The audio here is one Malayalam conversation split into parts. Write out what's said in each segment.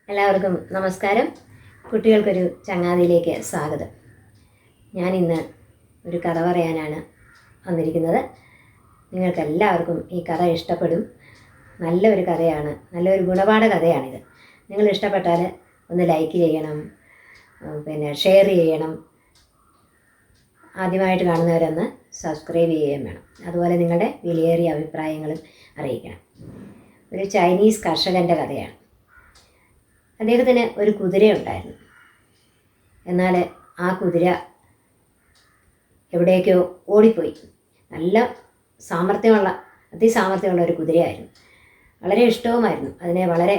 എല്ലാവർക്കും നമസ്കാരം. കുട്ടികൾക്കൊരു ചങ്ങാതിയിലേക്ക് സ്വാഗതം. ഞാനിന്ന് ഒരു കഥ പറയാനാണ് വന്നിരിക്കുന്നത്. നിങ്ങൾക്കെല്ലാവർക്കും ഈ കഥ ഇഷ്ടപ്പെടും. നല്ലൊരു കഥയാണ്, നല്ലൊരു ഗുണപാഠ കഥയാണിത്. നിങ്ങൾ ഇഷ്ടപ്പെട്ടാൽ ഒന്ന് ലൈക്ക് ചെയ്യണം, ഷെയർ ചെയ്യണം. ആദ്യമായിട്ട് കാണുന്നവരൊന്ന് സബ്സ്ക്രൈബ് ചെയ്യുകയും വേണം. അതുപോലെ നിങ്ങളുടെ വിലയേറിയ അഭിപ്രായങ്ങളും അറിയിക്കണം. ഒരു ചൈനീസ് കർഷകൻ്റെ കഥയാണ്. അദ്ദേഹത്തിന് ഒരു കുതിരയുണ്ടായിരുന്നു. എന്നാൽ ആ കുതിര എവിടേക്കോ ഓടിപ്പോയി. നല്ല അതിസാമർഥ്യമുള്ള ഒരു കുതിരയായിരുന്നു. വളരെ ഇഷ്ടവുമായിരുന്നു. അതിനെ വളരെ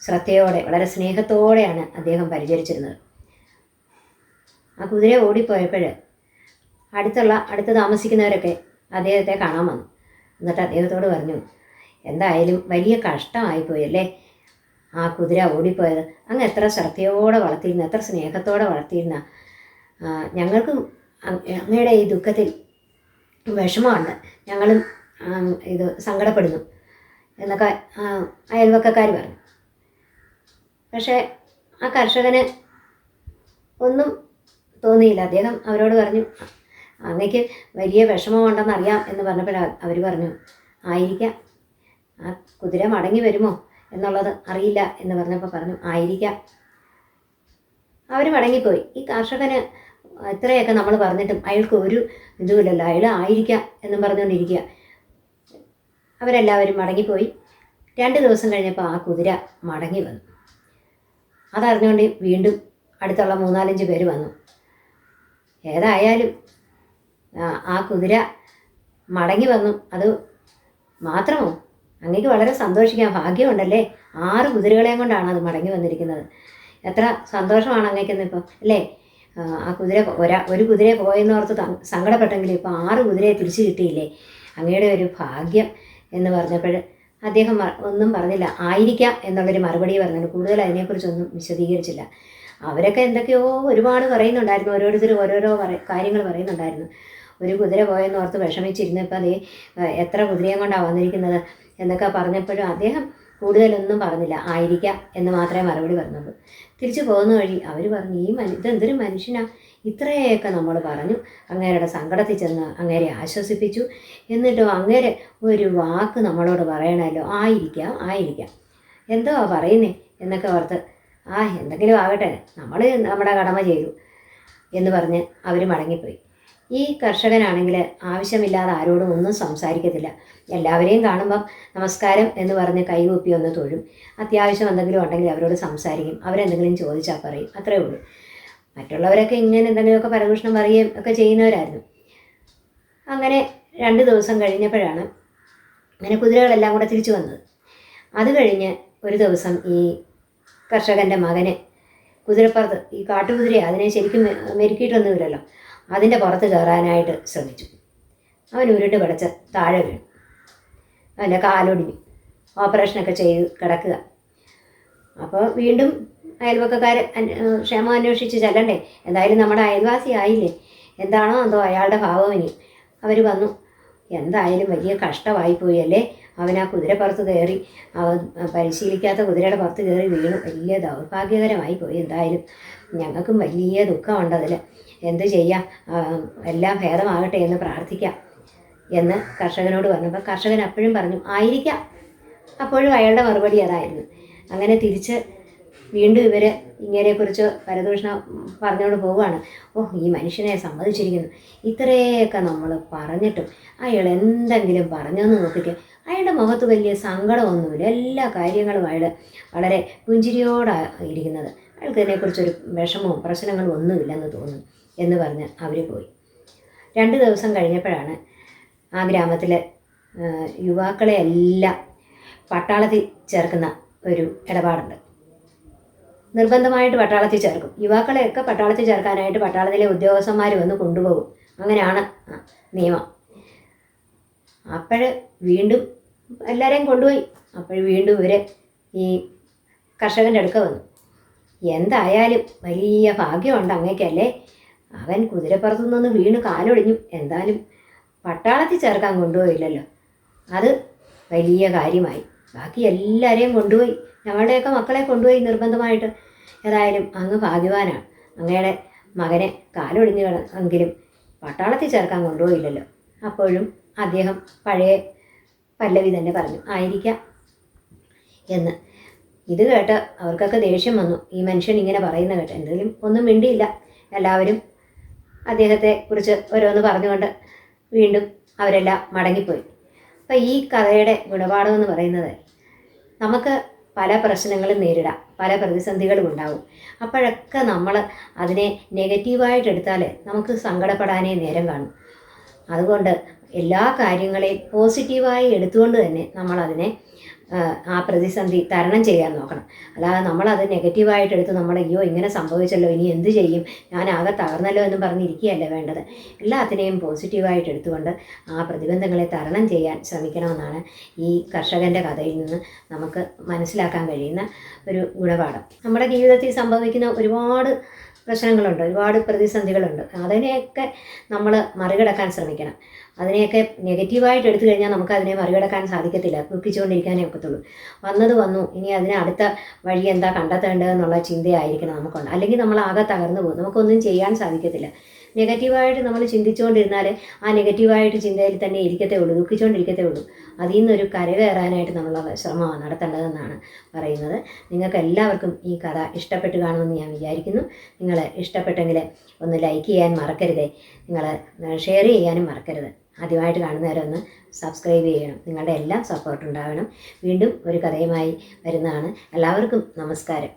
ശ്രദ്ധയോടെ, വളരെ സ്നേഹത്തോടെയാണ് അദ്ദേഹം പരിചരിച്ചിരുന്നത്. ആ കുതിര ഓടിപ്പോയപ്പോൾ അടുത്ത് താമസിക്കുന്നവരൊക്കെ അദ്ദേഹത്തെ കാണാൻ വന്നു. എന്നിട്ട് അദ്ദേഹത്തോട് പറഞ്ഞു, എന്തായാലും വലിയ കഷ്ടമായിപ്പോയല്ലേ ആ കുതിര ഓടിപ്പോയത്. അങ്ങ് എത്ര ശ്രദ്ധയോടെ വളർത്തിയിരുന്ന, എത്ര സ്നേഹത്തോടെ വളർത്തിയിരുന്ന. ഞങ്ങൾക്കും അങ്ങയുടെ ഈ ദുഃഖത്തിൽ വിഷമമുണ്ട്, ഞങ്ങളും ഇത് സങ്കടപ്പെടുന്നു എന്നൊക്കെ അയൽവക്കക്കാർ പറഞ്ഞു. പക്ഷേ ആ കർഷകന് ഒന്നും തോന്നിയില്ല. അദ്ദേഹം അവരോട് പറഞ്ഞു, അങ്ങയ്ക്ക് വലിയ വിഷമമുണ്ടെന്നറിയാം എന്ന് പറഞ്ഞപ്പോൾ അവർ പറഞ്ഞു, ആയിരിക്കാം, ആ കുതിര മടങ്ങി വരുമോ എന്നുള്ളത് അറിയില്ല എന്ന് പറഞ്ഞപ്പോൾ പറഞ്ഞു, ആയിരിക്കാം. അവർ മടങ്ങിപ്പോയി. ഈ കർഷകന് ഇത്രയൊക്കെ നമ്മൾ പറഞ്ഞിട്ടും അയാൾക്ക് ഒരു ഇതുമില്ലല്ലോ. അയാൾ ആയിരിക്കാം എന്നും പറഞ്ഞുകൊണ്ടിരിക്കുക. അവരെല്ലാവരും മടങ്ങിപ്പോയി. 2 ദിവസം കഴിഞ്ഞപ്പോൾ ആ കുതിര മടങ്ങി വന്നു. അതറിഞ്ഞുകൊണ്ട് വീണ്ടും അടുത്തുള്ള 3-4 പേര് വന്നു. ഏതായാലും ആ കുതിര മടങ്ങി വന്നു. അത് മാത്രമോ, അങ്ങേക്ക് വളരെ സന്തോഷിക്കാം, ഭാഗ്യമുണ്ടല്ലേ. 6 കുതിരകളെയും കൊണ്ടാണ് അത് മടങ്ങി വന്നിരിക്കുന്നത്. എത്ര സന്തോഷമാണ് അങ്ങേക്കെന്ന് ഇപ്പോൾ അല്ലേ. ആ കുതിര ഒരു കുതിരയെ പോയെന്നോർത്ത് സങ്കടപ്പെട്ടെങ്കിലും ഇപ്പോൾ 6 കുതിരയെ തിരിച്ചു കിട്ടിയില്ലേ. അങ്ങയുടെ ഒരു ഭാഗ്യം എന്ന് പറഞ്ഞപ്പോൾ അദ്ദേഹം ഒന്നും പറഞ്ഞില്ല. ആയിരിക്കാം എന്നുള്ളൊരു മറുപടി പറഞ്ഞു. കൂടുതൽ അതിനെക്കുറിച്ചൊന്നും വിശദീകരിച്ചില്ല. അവരൊക്കെ എന്തൊക്കെയോ ഒരുപാട് പറയുന്നുണ്ടായിരുന്നു. ഓരോരുത്തരും ഓരോരോ കാര്യങ്ങൾ പറയുന്നുണ്ടായിരുന്നു. ഒരു കുതിര പോയെന്നോർത്ത് വിഷമിച്ചിരുന്നപ്പോൾ അതേ എത്ര കുതിരയും കൊണ്ടാണ് വന്നിരിക്കുന്നത് എന്നൊക്കെ പറഞ്ഞപ്പോഴും അദ്ദേഹം കൂടുതലൊന്നും പറഞ്ഞില്ല. ആയിരിക്കാം എന്ന് മാത്രമേ മറുപടി പറഞ്ഞുള്ളൂ. തിരിച്ചു പോകുന്ന വഴി അവർ പറഞ്ഞു, ഇതെന്തൊരു മനുഷ്യനാണ്, ഇത്രയൊക്കെ നമ്മൾ പറഞ്ഞു, അങ്ങേരുടെ സങ്കടത്തിൽ ചെന്ന് അങ്ങേരെ ആശ്വസിപ്പിച്ചു, എന്നിട്ടും അങ്ങേരെ ഒരു വാക്ക് നമ്മളോട് പറയണമല്ലോ. ആയിരിക്കാം എന്തോ പറയുന്നേ എന്നൊക്കെ ഓർത്ത്, എന്തെങ്കിലും ആകട്ടെ, നമ്മൾ നമ്മുടെ കടമ ചെയ്തു എന്ന് പറഞ്ഞ് അവർ മടങ്ങിപ്പോയി. ഈ കർഷകനാണെങ്കിൽ ആവശ്യമില്ലാതെ ആരോടും ഒന്നും സംസാരിക്കത്തില്ല. എല്ലാവരെയും കാണുമ്പം നമസ്കാരം എന്ന് പറഞ്ഞ് കൈകൂപ്പി ഒന്ന് തൊഴും. അത്യാവശ്യം എന്തെങ്കിലും ഉണ്ടെങ്കിൽ അവരോട് സംസാരിക്കും. അവരെന്തെങ്കിലും ചോദിച്ചാൽ പറയും, അത്രേ ഉള്ളൂ. മറ്റുള്ളവരൊക്കെ ഇങ്ങനെ എന്തെങ്കിലുമൊക്കെ പരദൂഷണം പറയുകയും ഒക്കെ ചെയ്യുന്നവരായിരുന്നു. അങ്ങനെ 2 ദിവസം കഴിഞ്ഞപ്പോഴാണ് അങ്ങനെ കുതിരകളെല്ലാം കൂടെ തിരിച്ചു വന്നത്. അത് കഴിഞ്ഞ് ഒരു ദിവസം ഈ കർഷകൻ്റെ മകന് കുതിരപ്പുറത്ത്, ഈ കാട്ടുകുതിരയെ അതിനെ ശരിക്കും മെരുക്കിയിട്ടൊന്നുമില്ലല്ലോ, അതിൻ്റെ പുറത്ത് കയറാനായിട്ട് ശ്രമിച്ചു. അവൻ ഉരുട്ട് പിടച്ച് താഴെ വീണു. അവൻ്റെ കാലൊടിഞ്ഞു. ഓപ്പറേഷനൊക്കെ ചെയ്ത് കിടക്കുക. അപ്പോൾ വീണ്ടും അയൽവക്കക്കാർ ക്ഷേമം അന്വേഷിച്ച് ചെല്ലണ്ടേ. എന്തായാലും നമ്മുടെ അയൽവാസി ആയില്ലേ, എന്താണോ എന്തോ അയാളുടെ ഭാവം. ഇനി അവർ വന്നു. എന്തായാലും വലിയ കഷ്ടമായിപ്പോയി അല്ലേ. അവൻ ആ കുതിരപ്പുറത്ത് കയറി, പരിശീലിക്കാത്ത കുതിരയുടെ പുറത്ത് കയറി വീണു. വലിയ ദൗർഭാഗ്യകരമായി പോയി. എന്തായാലും ഞങ്ങൾക്കും വലിയ ദുഃഖമുണ്ടതിൽ. എന്ത് ചെയ്യാം, എല്ലാം ഭേദമാകട്ടെ എന്ന് പ്രാർത്ഥിക്കാം എന്ന് കർഷകനോട് പറഞ്ഞപ്പോൾ കർഷകൻ അപ്പോഴും പറഞ്ഞു, ആയിരിക്കാം. അപ്പോഴും അയാളുടെ മറുപടി അതായിരുന്നു. അങ്ങനെ തിരിച്ച് വീണ്ടും ഇവർ ഇങ്ങനെക്കുറിച്ച് പരദൂഷണം പറഞ്ഞുകൊണ്ട് പോവുകയാണ്. ഈ മനുഷ്യനെ സമ്മതിച്ചിരിക്കുന്നു. ഇത്രയൊക്കെ നമ്മൾ പറഞ്ഞിട്ടും അയാൾ എന്തെങ്കിലും പറഞ്ഞെന്ന് നോക്കിയിട്ട് അയാളുടെ മുഖത്ത് വലിയ സങ്കടമൊന്നുമില്ല. എല്ലാ കാര്യങ്ങളും അയാൾ വളരെ പുഞ്ചിരിയോടാണ് ഇരിക്കുന്നത്. അയാൾക്ക് ഇതിനെക്കുറിച്ചൊരു വിഷമവും പ്രശ്നങ്ങളും ഒന്നുമില്ലെന്ന് തോന്നുന്നു എന്ന് പറഞ്ഞ് അവർ പോയി. 2 ദിവസം കഴിഞ്ഞപ്പോഴാണ് ആ ഗ്രാമത്തിൽ യുവാക്കളെ എല്ലാം പട്ടാളത്തിൽ ചേർക്കുന്ന ഒരു ഇടപാടുണ്ട്. നിർബന്ധമായിട്ട് പട്ടാളത്തിൽ ചേർക്കും. യുവാക്കളെയൊക്കെ പട്ടാളത്തിൽ ചേർക്കാനായിട്ട് പട്ടാളത്തിലെ ഉദ്യോഗസ്ഥന്മാർ വന്ന് കൊണ്ടുപോകും. അങ്ങനെയാണ് നിയമം. അപ്പോൾ വീണ്ടും എല്ലാവരെയും കൊണ്ടുപോയി. അപ്പോൾ വീണ്ടും ഇവർ ഈ കർഷകൻ്റെ അടുക്ക വന്നു. എന്തായാലും വലിയ ഭാഗ്യമുണ്ട് അങ്ങേക്കല്ലേ, അവൻ കുതിരപ്പുറത്തു നിന്ന് വീണ് കാലൊടിഞ്ഞു. എന്തായാലും പട്ടാളത്തിൽ ചേർക്കാൻ കൊണ്ടുപോയില്ലല്ലോ, അത് വലിയ കാര്യമായി. ബാക്കി എല്ലാവരെയും കൊണ്ടുപോയി, ഞങ്ങളുടെയൊക്കെ മക്കളെ കൊണ്ടുപോയി നിർബന്ധമായിട്ട്. ഏതായാലും അങ്ങ് ഭാഗ്യവാനാണ്. അങ്ങയുടെ മകനെ കാലൊടിഞ്ഞ് കിടന്നെങ്കിലും പട്ടാളത്തിൽ ചേർക്കാൻ കൊണ്ടുപോയില്ലല്ലോ. അപ്പോഴും അദ്ദേഹം പഴയ പല്ലവി തന്നെ പറഞ്ഞു, ആയിരിക്കാം എന്ന്. ഇത് കേട്ട് അവർക്കൊക്കെ ദേഷ്യം വന്നു. ഈ മനുഷ്യൻ ഇങ്ങനെ പറയുന്ന കേട്ട് എന്തെങ്കിലും ഒന്നും മിണ്ടിയില്ല. എല്ലാവരും അദ്ദേഹത്തെ കുറിച്ച് ഓരോന്ന് പറഞ്ഞുകൊണ്ട് വീണ്ടും അവരെല്ലാം മടങ്ങിപ്പോയി. അപ്പം ഈ കഥയുടെ ഗുണപാഠം എന്ന് പറയുന്നത്, നമുക്ക് പല പ്രശ്നങ്ങളും നേരിടാം, പല പ്രതിസന്ധികളും ഉണ്ടാവും. അപ്പോഴൊക്കെ നമ്മൾ അതിനെ നെഗറ്റീവായിട്ട് എടുത്താൽ നമുക്ക് സങ്കടപ്പെടാനേ നേരം കാണും. അതുകൊണ്ട് എല്ലാ കാര്യങ്ങളെയും പോസിറ്റീവായി എടുത്തുകൊണ്ട് തന്നെ നമ്മളതിനെ ആ പ്രതിസന്ധി തരണം ചെയ്യാൻ നോക്കണം. അല്ലാതെ നമ്മളത് നെഗറ്റീവായിട്ട് എടുത്ത് നമ്മൾ അയ്യോ ഇങ്ങനെ സംഭവിച്ചല്ലോ ഇനി എന്ത് ചെയ്യും, ഞാൻ ആകെ തകർന്നല്ലോ എന്നും പറഞ്ഞിരിക്കുകയല്ല വേണ്ടത്. എല്ലാത്തിനെയും പോസിറ്റീവായിട്ട് എടുത്തുകൊണ്ട് ആ പ്രതിബന്ധങ്ങളെ തരണം ചെയ്യാൻ ശ്രമിക്കണമെന്നാണ് ഈ കർഷകൻ്റെ കഥയിൽ നിന്ന് നമുക്ക് മനസ്സിലാക്കാൻ കഴിയുന്ന ഒരു ഗുണപാഠം. നമ്മുടെ ജീവിതത്തിൽ സംഭവിക്കുന്ന ഒരുപാട് പ്രശ്നങ്ങളുണ്ട്, ഒരുപാട് പ്രതിസന്ധികളുണ്ട്. അതിനെയൊക്കെ നമ്മൾ മറികടക്കാൻ ശ്രമിക്കണം. അതിനെയൊക്കെ നെഗറ്റീവായിട്ട് എടുത്തു കഴിഞ്ഞാൽ നമുക്കതിനെ മറികടക്കാൻ സാധിക്കത്തില്ല, ദുഃഖിച്ചുകൊണ്ടിരിക്കാനേ ഒക്കത്തുള്ളൂ. വന്നത് വന്നു, ഇനി അതിന് അടുത്ത വഴി എന്താ കണ്ടെത്തേണ്ടതെന്നുള്ള ചിന്തയായിരിക്കണം നമുക്കുണ്ട്. അല്ലെങ്കിൽ നമ്മൾ ആകെ തകർന്നു പോകും, നമുക്കൊന്നും ചെയ്യാൻ സാധിക്കത്തില്ല. നെഗറ്റീവായിട്ട് നമ്മൾ ചിന്തിച്ചുകൊണ്ടിരുന്നാൽ ആ നെഗറ്റീവായിട്ട് ചിന്തയിൽ തന്നെ ഇരിക്കത്തേ ഉള്ളൂ, ദുഃഖിച്ചുകൊണ്ടിരിക്കത്തേ ഉള്ളൂ. അതിൽ നിന്നൊരു കരകയറാനായിട്ട് നമ്മൾ ശ്രമമാണ് നടത്തേണ്ടതെന്നാണ് പറയുന്നത്. നിങ്ങൾക്ക് എല്ലാവർക്കും ഈ കഥ ഇഷ്ടപ്പെട്ട് കാണുമെന്ന് ഞാൻ വിചാരിക്കുന്നു. നിങ്ങൾ ഇഷ്ടപ്പെട്ടെങ്കിൽ ഒന്ന് ലൈക്ക് ചെയ്യാൻ മറക്കരുതേ, നിങ്ങൾ ഷെയർ ചെയ്യാനും മറക്കരുത്. ആദ്യമായിട്ട് കാണുന്നവരെ ഒന്ന് സബ്സ്ക്രൈബ് ചെയ്യണം. നിങ്ങളുടെ എല്ലാം സപ്പോർട്ട് ഉണ്ടാവണം. വീണ്ടും ഒരു കഥയുമായി വരുന്നതാണ്. എല്ലാവർക്കും നമസ്കാരം.